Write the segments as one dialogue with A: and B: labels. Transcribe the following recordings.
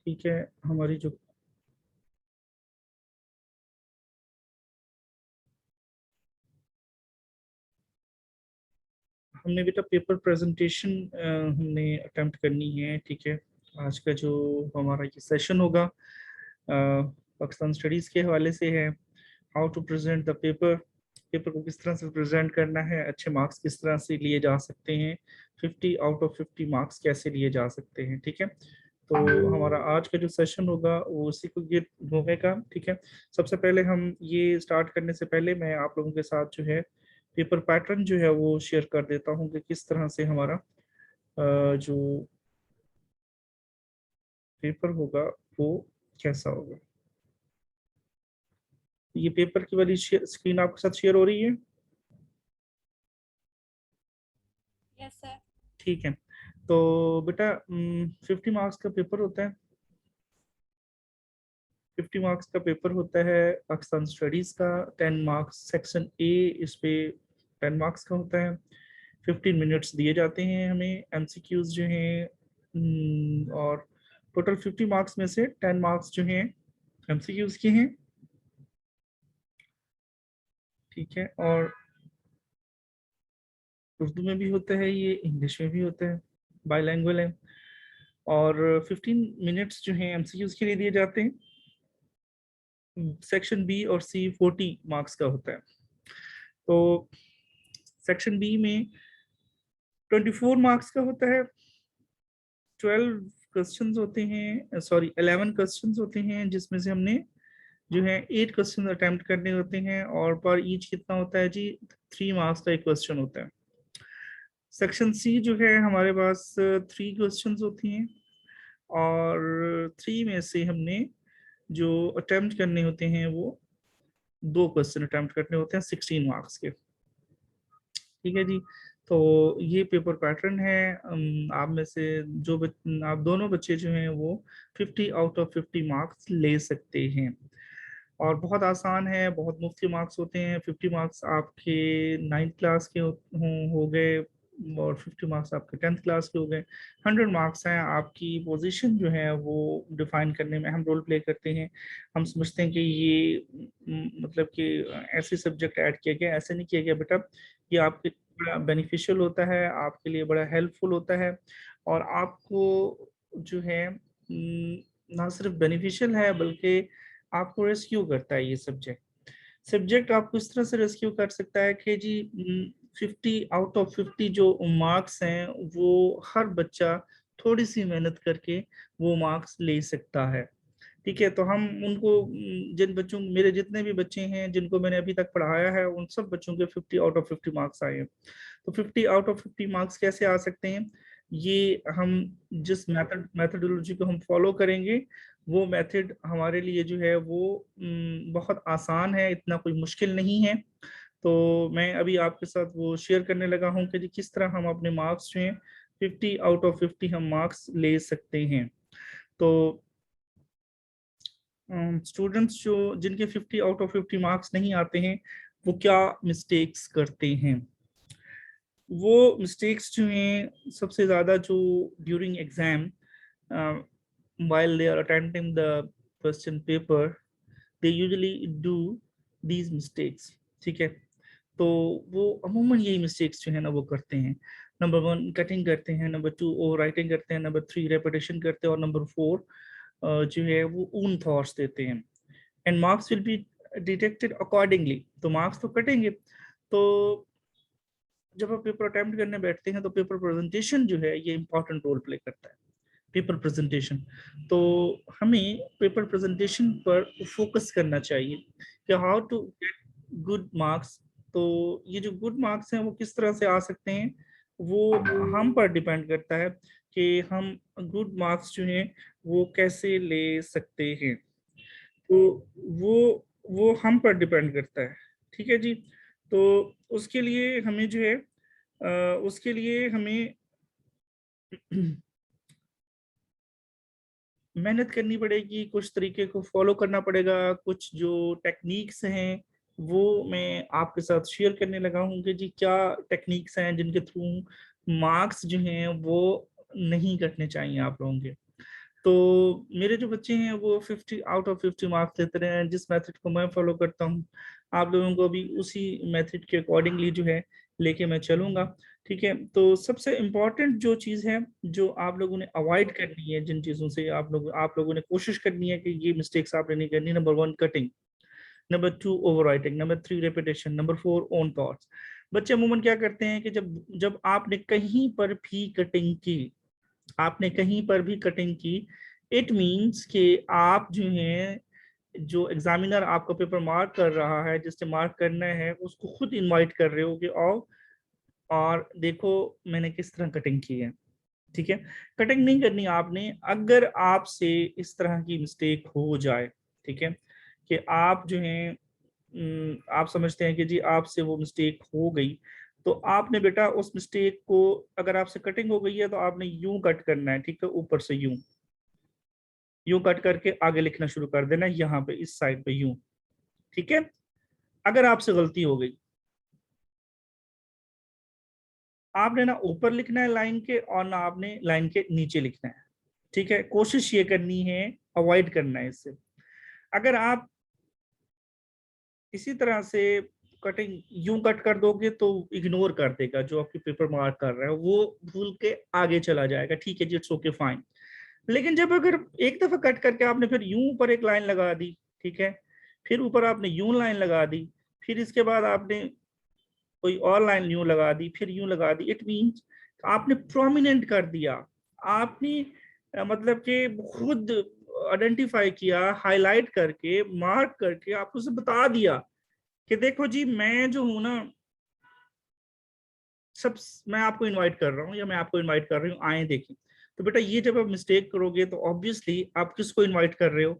A: ठीक है। हमारी जो हमने बेटा पेपर प्रेजेंटेशन हमने अटेम्प्ट करनी है। ठीक है। आज का जो हमारा ये सेशन होगा पाकिस्तान स्टडीज के हवाले से है। How to present the paper, paper को किस तरह से प्रेजेंट करना है, अच्छे मार्क्स किस तरह से लिए जा सकते हैं, 50 आउट ऑफ 50 मार्क्स कैसे लिए जा सकते हैं। ठीक है। तो हमारा आज का जो सेशन होगा वो उसी को ये होगा। ठीक है। सबसे पहले हम ये स्टार्ट करने से पहले मैं आप लोगों के साथ जो है पेपर पैटर्न जो है वो शेयर कर देता हूँ कि किस तरह से हमारा जो पेपर होगा वो कैसा होगा। ये पेपर की वाली स्क्रीन आपके साथ शेयर हो रही है।
B: Yes sir.
A: ठीक है। तो बेटा 50 मार्क्स का पेपर होता है। 50 मार्क्स का पेपर होता है पाकिस्तान स्टडीज का। 10 मार्क्स सेक्शन ए इस पे 10 मार्क्स का होता है। 15 मिनट्स दिए जाते हैं हमें। एमसीक्यूज जो हैं और टोटल 50 मार्क्स में से 10 मार्क्स जो हैं एमसीक्यूज के हैं। ठीक है। और उर्दू में भी होता है, ये इंग्लिश में भी होता है, बाईलैंग्वेज है। और 15 मिनट्स जो हैं एमसीक्यूज के लिए दिए जाते हैं। सेक्शन बी और सी 40 मार्क्स का होता है। तो सेक्शन बी में 24 मार्क्स का होता है। 12 क्वेश्चंस होते हैं, सॉरी 11 क्वेश्चंस होते हैं, जिसमें से हमने जो है 8 क्वेश्चन अटेम्प्ट करने होते हैं। और पर ईच कितना होता है जी, 3 मार्क्स का एक क्वेश्चन होता है। सेक्शन सी जो है हमारे पास 3 क्वेश्चंस होती हैं। और 3 में से हमने जो अटेम्प्ट करने होते हैं वो 2 क्वेश्चन अटेम्प्ट करने होते हैं 16 मार्क्स के। ठीक है जी। तो ये पेपर पैटर्न है। आप में से जो आप दोनों बच्चे जो हैं वो 50 आउट ऑफ 50 मार्क्स ले सकते हैं। और बहुत आसान है, बहुत मुफ्ती मार्क्स होते हैं। 50 मार्क्स आपके 9th क्लास के हो गए और 50 मार्क्स आपके 10th क्लास के हो गए। 100 मार्क्स हैं आपकी पोजीशन जो है वो डिफाइन करने में अहम रोल प्ले करते हैं। हम समझते हैं कि ये मतलब कि ऐसे सब्जेक्ट ऐड किया गया, ऐसे नहीं किया गया बेटा। ये आपके बड़ा बेनिफिशियल होता है, आपके लिए बड़ा हेल्पफुल होता है। और आपको जो है ना सिर्फ बेनिफिशियल है बल्कि आपको रेस्क्यू करता है। ये सब्जेक्ट सब्जेक्ट आपको इस तरह से रेस्क्यू कर सकता है कि जी 50 आउट ऑफ 50 जो मार्क्स हैं वो हर बच्चा थोड़ी सी मेहनत करके वो मार्क्स ले सकता है। ठीक है। तो हम उनको जिन बच्चों, मेरे जितने भी बच्चे हैं जिनको मैंने अभी तक पढ़ाया है, उन सब बच्चों के 50 आउट ऑफ 50 मार्क्स आए हैं। तो 50 आउट ऑफ 50 मार्क्स कैसे आ सकते हैं, ये हम जिस मैथडोलॉजी को हम फॉलो करेंगे वो मेथड हमारे लिए जो है वो बहुत आसान है, इतना कोई मुश्किल नहीं है। तो मैं अभी आपके साथ वो शेयर करने लगा हूँ कि जी किस तरह हम अपने मार्क्स जो हैं 50 आउट ऑफ 50 हम मार्क्स ले सकते हैं। तो स्टूडेंट्स जो जिनके 50 आउट ऑफ 50 मार्क्स नहीं आते हैं वो क्या मिस्टेक्स करते हैं। वो मिस्टेक्स जो हैं सबसे ज़्यादा जो during exam while they are attempting the question paper they usually do these mistakes। ठीक है। तो वो अमूमन यही मिस्टेक्स जो है ना वो करते हैं। नंबर 1 कटिंग करते हैं, नंबर 2 ओवर राइटिंग करते हैं, नंबर 3 रेपिटेशन करते हैं, और नंबर 4 जो है वो ऊन थॉट्स देते हैं। And marks will be detected accordingly. तो मार्क्स तो कटेंगे। तो जब आप पेपर अटेम्प्ट करने बैठते हैं तो पेपर प्रेजेंटेशन जो है ये इंपॉर्टेंट रोल प्ले करता है। पेपर प्रेजेंटेशन, तो हमें पेपर प्रेजेंटेशन पर फोकस करना चाहिए कि how to get good marks. तो ये जो गुड मार्क्स हैं वो किस तरह से आ सकते हैं, वो हम पर डिपेंड करता है कि हम गुड मार्क्स जो हैं वो कैसे ले सकते हैं। तो वो वो हम पर डिपेंड करता है। ठीक है जी। तो उसके लिए हमें जो है उसके लिए हमें मेहनत करनी पड़ेगी, कुछ तरीके को फॉलो करना पड़ेगा। कुछ जो टेक्निक्स हैं वो मैं आपके साथ शेयर करने लगा हूँ कि जी क्या टेक्निक्स हैं जिनके थ्रू मार्क्स जो हैं वो नहीं कटने चाहिए आप लोगों के। तो मेरे जो बच्चे हैं वो 50 आउट ऑफ 50 मार्क्स लेते रहे हैं। जिस मेथड को मैं फॉलो करता हूँ, आप लोगों को भी उसी मेथड के अकॉर्डिंगली जो है लेके मैं चलूंगा। ठीक है, तो सबसे इम्पोर्टेंट जो चीज़ है जो आप लोगों ने अवॉइड करनी है, जिन चीज़ों से आप लोगों ने कोशिश करनी है कि ये मिस्टेक्स आपने नहीं करनी, number 1 cutting, number 2 over writing, number 3 repetition, number 4 own thoughts. बच्चे अमूमन क्या करते हैं कि जब जब आपने कहीं पर भी कटिंग की, आपने कहीं पर भी कटिंग की, इट मीन्स कि आप जो है, जो एग्जामिनर आपका पेपर मार्क कर रहा है, जिससे मार्क करना है, उसको खुद इनवाइट कर रहे हो कि आओ और देखो मैंने किस तरह कटिंग की है। ठीक है, कटिंग नहीं करनी आपने। अगर आपसे इस तरह की मिस्टेक हो जाए, ठीक है, कि आप जो है आप समझते हैं कि जी आपसे वो मिस्टेक हो गई, तो आपने बेटा उस मिस्टेक को, अगर आपसे कटिंग हो गई है तो आपने यूं कट करना है। ठीक है, ऊपर से यूं यूं कट करके आगे लिखना शुरू कर देना, यहाँ पे इस साइड पे यूं। ठीक है, अगर आपसे गलती हो गई, आपने ना ऊपर लिखना है लाइन के, और ना आपने लाइन के नीचे लिखना है। ठीक है, कोशिश ये करनी है, अवॉइड करना है इससे। अगर आप इसी तरह से कटिंग यूं कट कर दोगे तो इग्नोर कर देगा, जो आपकी पेपर मार्क कर रहा है वो भूल के आगे चला जाएगा। ठीक है जी, इट्स ओके फाइन। लेकिन जब अगर एक दफा कट करके आपने फिर यूं ऊपर एक लाइन लगा दी, ठीक है, फिर ऊपर आपने यूं लाइन लगा दी, फिर इसके बाद आपने कोई और लाइन यूं लगा दी, फिर यूं लगा दी, इट मीन्स आपने प्रोमिनेंट कर दिया। आपने मतलब कि खुद आइडेंटिफाई किया, हाईलाइट करके, मार्क करके आपको उसे बता दिया कि देखो जी मैं जो हूं ना, सब मैं आपको इनवाइट कर रहा हूँ, या मैं आपको इनवाइट कर रही हूँ, आए देखें। तो बेटा ये जब आप मिस्टेक करोगे तो ऑब्वियसली आप किसको इनवाइट कर रहे हो?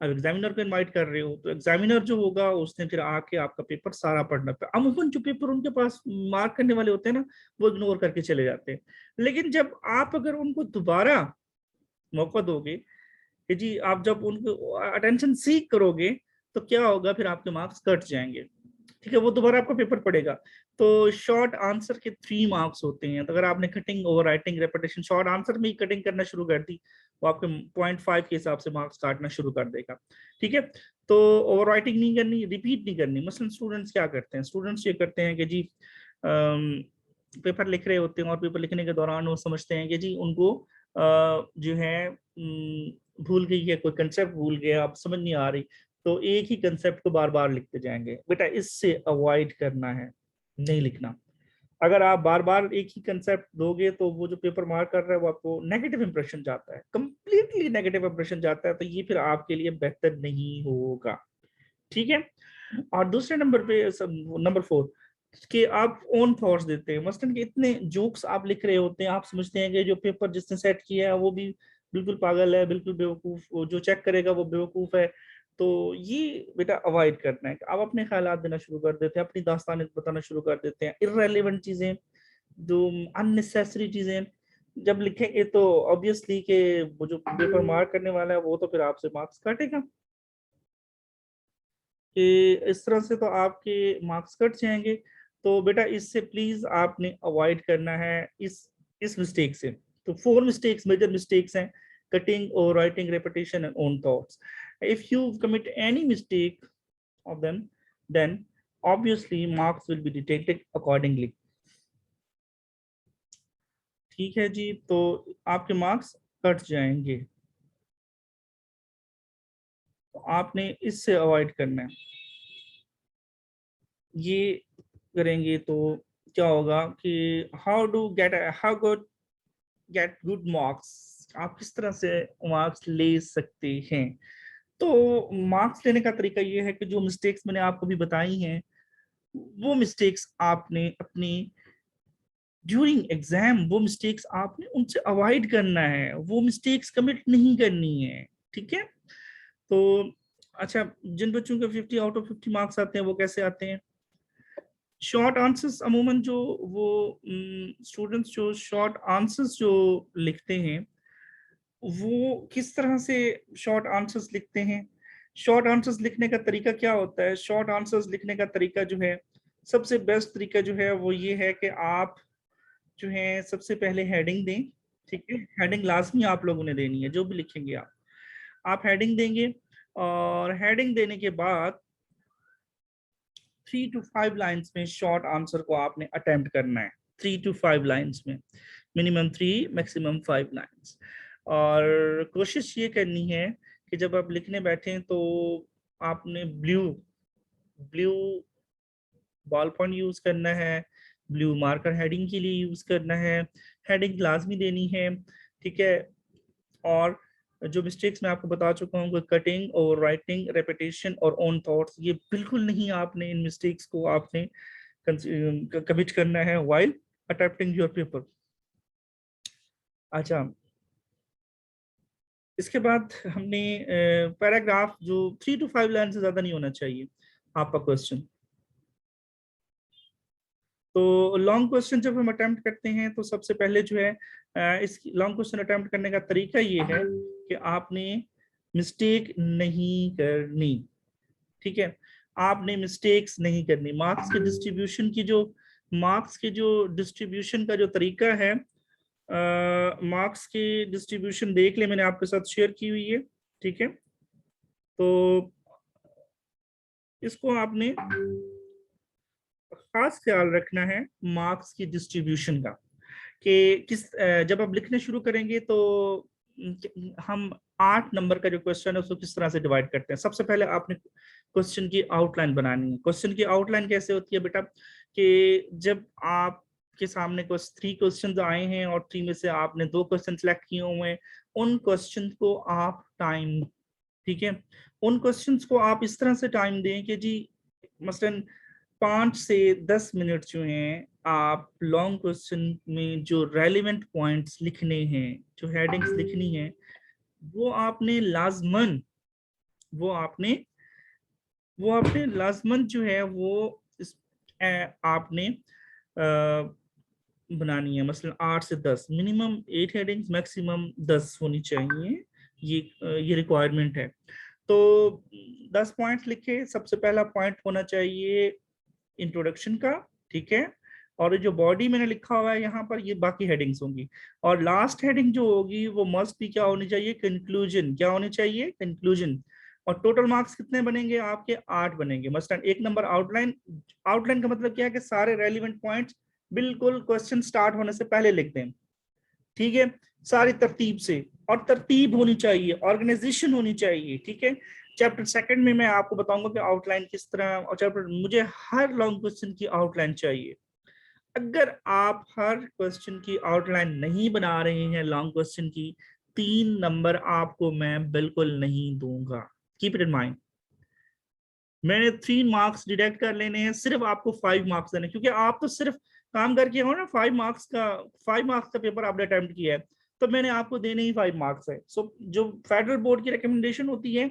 A: अब एग्जामिनर को इनवाइट कर रहे हो, तो एग्जामिनर जो होगा उसने फिर आके आपका पेपर सारा पढ़ना पे। अमूमन जो पेपर उनके पास मार्क करने वाले होते हैं ना, वो इग्नोर करके चले जाते हैं। लेकिन जब आप अगर उनको दोबारा मौका दोगे कि जी आप जब उनको अटेंशन सीख करोगे, तो क्या होगा, फिर आपके मार्क्स कट जाएंगे। ठीक है, वो दोबारा आपका पेपर पड़ेगा। तो शॉर्ट आंसर के 3 मार्क्स होते हैं। तो अगर आपने cutting, over writing, repetition, short answer में ही कटिंग करना शुरू कर दी, वो आपके 0.5 के हिसाब से मार्क्स काटना शुरू कर देगा। ठीक है, तो ओवर राइटिंग नहीं करनी, रिपीट नहीं करनी। मसलन स्टूडेंट्स क्या करते हैं, स्टूडेंट्स ये करते हैं कि जी पेपर लिख रहे होते हैं, और पेपर लिखने के दौरान वो समझते हैं कि जी उनको जो है भूल गई है, कोई कंसेप्ट भूल गया, अब समझ नहीं आ रही, तो एक ही कंसेप्ट को बार बार लिखते जाएंगे। बेटा इससे अवॉइड करना है, नहीं लिखना। अगर आप बार बार एक ही कंसेप्ट दोगे तो वो जो पेपर मार्क कर रहा है वो आपको नेगेटिव इंप्रेशन जाता है, कंप्लीटली नेगेटिव इंप्रेशन जाता है, तो ये फिर आपके लिए बेहतर नहीं होगा। ठीक है, और दूसरे नंबर पे नंबर 4 कि आप ओन थॉट्स देते हैं। मसलन कि इतने जोक्स आप लिख रहे होते हैं, आप समझते हैं कि जो पेपर जिसने सेट किया है वो भी बिल्कुल पागल है, बिल्कुल बेवकूफ, जो चेक करेगा वो बेवकूफ है। तो ये बेटा अवॉइड करना है। आप अपने ख्यालात देना शुरू कर देते हैं, अपनी दास्तानें बताना शुरू कर देते हैं, इररेलेवेंट चीजें, जो अननेसेसरी चीजें जब लिखेंगे तो ऑब्वियसली कि वो जो पेपर मार्क करने वाला है वो तो फिर आपसे मार्क्स काटेगा। कि इस तरह से तो आपके मार्क्स कट जाएंगे। तो बेटा इससे प्लीज आपने अवॉइड करना है, इस मिस्टेक से। तो 4 मिस्टेक्स, मेजर मिस्टेक्स हैं: cutting, over writing, repetition and own thoughts. If you commit any mistake of them, then obviously marks will be detected accordingly. ठीक है जी, तो आपके मार्क्स कट जाएंगे, तो आपने इससे अवॉइड करना है। ये करेंगे तो क्या होगा कि how good get good marks, आप किस तरह से मार्क्स ले सकते हैं। तो मार्क्स लेने का तरीका ये है कि जो मिस्टेक्स मैंने आपको भी बताई हैं, वो मिस्टेक्स आपने अपनी ड्यूरिंग एग्जाम, वो मिस्टेक्स आपने उनसे अवॉइड करना है, वो मिस्टेक्स कमिट नहीं करनी है। ठीक है, तो अच्छा, जिन बच्चों के 50 आउट ऑफ 50 मार्क्स आते हैं वो कैसे आते हैं? शॉर्ट आंसर्स अमूमन जो वो स्टूडेंट्स जो शॉर्ट आंसर्स जो लिखते हैं, वो किस तरह से शॉर्ट आंसर्स लिखते हैं? शॉर्ट आंसर्स लिखने का तरीका क्या होता है? शॉर्ट आंसर्स लिखने का तरीका जो है, सबसे बेस्ट तरीका जो है वो ये है कि आप जो है सबसे पहले हेडिंग दें। ठीक है, हेडिंग लाजमी आप लोगों ने देनी है, जो भी लिखेंगे आप हेडिंग देंगे, और हेडिंग देने के बाद 3 to 5 लाइंस में शॉर्ट आंसर को आपने अटेम्प्ट करना है। 3 to 5 लाइंस में, मिनिमम 3 मैक्सिमम 5 लाइंस। और कोशिश ये करनी है कि जब आप लिखने बैठे तो आपने ब्लू बॉल पॉइंट यूज करना है, ब्लू मार्कर हेडिंग के लिए यूज करना है, हेडिंग लाजमी देनी है, ठीक है। और जो मिस्टेक्स मैं आपको बता चुका हूँ, कटिंग और राइटिंग, रेपिटेशन और ऑन थॉट्स, ये बिल्कुल नहीं आपने इन मिस्टेक्स को आपने कमिट करना है व्हाइल अटेम्प्टिंग योर पेपर। अच्छा, इसके बाद हमने पैराग्राफ जो 3 to 5 लाइन से ज्यादा नहीं होना चाहिए आपका क्वेश्चन। तो लॉन्ग क्वेश्चन जब हम अटेम्प्ट करते हैं तो सबसे पहले जो है इस लॉन्ग क्वेश्चन अटेम्प्ट करने का तरीका ये है कि आपने मिस्टेक नहीं करनी, ठीक है। आपने मिस्टेक्स नहीं करनी। मार्क्स के जो डिस्ट्रीब्यूशन का जो तरीका है, मार्क्स की डिस्ट्रीब्यूशन देख ले, मैंने आपके साथ शेयर की हुई है, ठीक है। तो इसको आपने खास ख्याल रखना है मार्क्स की डिस्ट्रीब्यूशन का, कि जब आप लिखने शुरू करेंगे तो हम 8 नंबर का जो क्वेश्चन है उसको किस तरह से डिवाइड करते हैं। सबसे पहले आपने क्वेश्चन की आउटलाइन बनानी है। क्वेश्चन की आउटलाइन कैसे होती है बेटा, कि जब आपके सामने 3 क्वेश्चन आए हैं और 3 में से आपने 2 क्वेश्चन सेलेक्ट किए हुए हैं, उन क्वेश्चन को आप टाइम, ठीक है, उन क्वेश्चंस को आप इस तरह से टाइम दें कि जी मसलन 5 से 10 मिनट जो हैं आप लॉन्ग क्वेश्चन में जो रेलिवेंट पॉइंट्स लिखने हैं, जो हेडिंग्स लिखनी है, वो आपने लाजमन जो है वो आपने बनानी है। मसलन 8 से 10, मिनिमम 8 हेडिंग्स, मैक्सिमम 10 होनी चाहिए, ये रिक्वायरमेंट है। तो 10 पॉइंट्स लिखे। सबसे पहला पॉइंट होना चाहिए इंट्रोडक्शन का, ठीक है। और ये जो बॉडी मैंने लिखा हुआ है यहाँ पर, ये बाकी हेडिंग्स होंगी। और लास्ट हेडिंग जो होगी वो मस्ट भी क्या होनी चाहिए, कंक्लूजन। क्या होनी चाहिए, कंक्लूजन। और टोटल मार्क्स कितने बनेंगे आपके, 8 बनेंगे। मसलन 1 नंबर आउटलाइन। आउटलाइन का मतलब क्या है कि सारे रेलिवेंट पॉइंट्स बिल्कुल क्वेश्चन स्टार्ट होने से पहले लिख दें, ठीक है, सारी तरतीब से। और तरतीब होनी चाहिए, ऑर्गेनाइजेशन होनी चाहिए, ठीक है। चैप्टर सेकंड में मैं आपको बताऊंगा कि आउटलाइन किस तरह, और चैप्टर मुझे हर लॉन्ग क्वेश्चन की आउटलाइन चाहिए। अगर आप हर क्वेश्चन की आउटलाइन नहीं बना रहे हैं लॉन्ग क्वेश्चन की, 3 नंबर आपको मैं बिल्कुल नहीं दूंगा। Keep it in mind. मैंने 3 मार्क्स डिडक्ट कर लेने हैं, सिर्फ आपको 5 मार्क्स देने, क्योंकि आप तो सिर्फ काम करके हो ना, 5 मार्क्स का पेपर आपने अटेम्प्ट किया है, तो मैंने आपको देने ही 5 मार्क्स है। सो जो फेडरल बोर्ड की रिकमेंडेशन होती है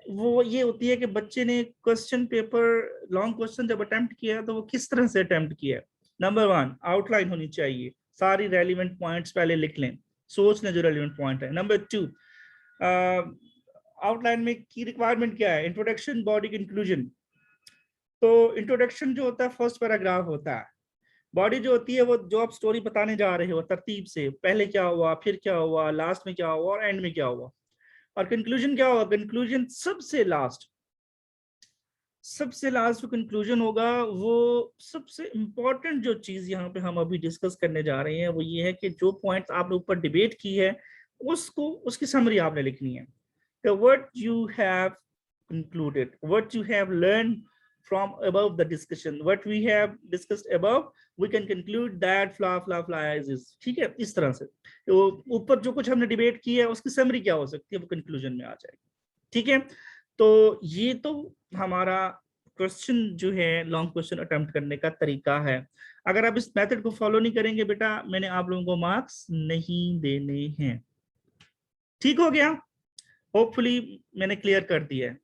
A: वो ये होती है कि बच्चे ने क्वेश्चन पेपर लॉन्ग क्वेश्चन जब अटेम्प्ट किया है तो वो किस तरह से अटेम्प्ट किया है। नंबर 1, आउटलाइन होनी चाहिए, सारी रेलिवेंट पॉइंट्स पहले लिख लें, सोच लें जो रेलिवेंट पॉइंट है। नंबर 2, आउटलाइन में की रिक्वायरमेंट क्या है, इंट्रोडक्शन, बॉडी, कंक्लूजन। तो इंट्रोडक्शन जो होता है फर्स्ट पैराग्राफ होता है। बॉडी जो होती है वो जो आप स्टोरी बताने जा रहे हो तरतीब से, पहले क्या हुआ, फिर क्या हुआ, लास्ट में क्या हुआ और एंड में क्या हुआ। और कंक्लूजन क्या होगा, कंक्लूजन सबसे लास्ट जो कंक्लूजन होगा, वो सबसे इंपॉर्टेंट जो चीज यहाँ पे हम अभी डिस्कस करने जा रहे हैं वो ये है कि जो पॉइंट्स आपने ऊपर डिबेट की है उसकी समरी आपने लिखनी है। What you have concluded, what you have learned from above the discussion, what we have discussed above, we can conclude that fly is, ठीक है। इस तरह से तो ऊपर जो कुछ हमने डिबेट की है उसकी समरी क्या हो सकती है, वो कंक्लूजन में आ जाएगी, ठीक है। तो ये तो हमारा क्वेश्चन जो है लॉन्ग क्वेश्चन अटेम्प्ट करने का तरीका है। अगर आप इस मेथड को फॉलो नहीं करेंगे बेटा, मैंने आप लोगों को मार्क्स नहीं देने हैं। ठीक हो गया, होपफुली मैंने क्लियर कर दिया है।